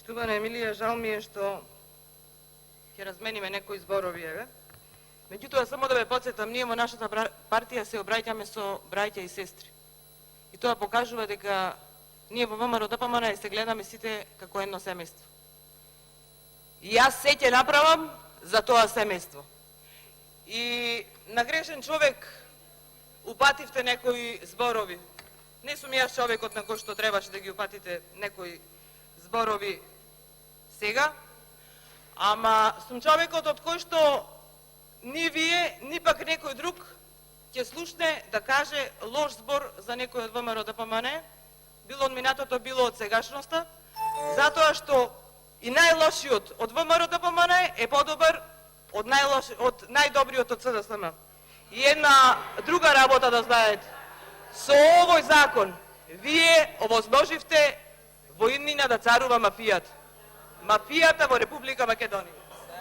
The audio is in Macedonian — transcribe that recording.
Поштувана Емилија, жал ми е што ќе размениме некои зборови, еве. Меѓутоа, само да ве потсетам, ние во нашата партија се обраќаме со браќа и сестри. И тоа покажува дека ние во ВМРО ДПМН се гледаме сите како едно семејство. И јас се ќе направам за тоа семејство. И на грешен човек упативте некои зборови. Не сум јас човекот на кој што требаше да ги упатите некои зборови сега, ама сум човекот од кој што ни вие, ни пак некој друг ќе слушне да каже лош збор за некој од ВМРО ДПМН, било од минатото, било од сегашноста, затоа што и најлошиот од ВМРО ДПМН е подобар од најдобриот од СДСМ. И една друга работа да знаете. Со овој закон вие овозможивте во иднина да царува мафијата. Мафијата во Република Македонија.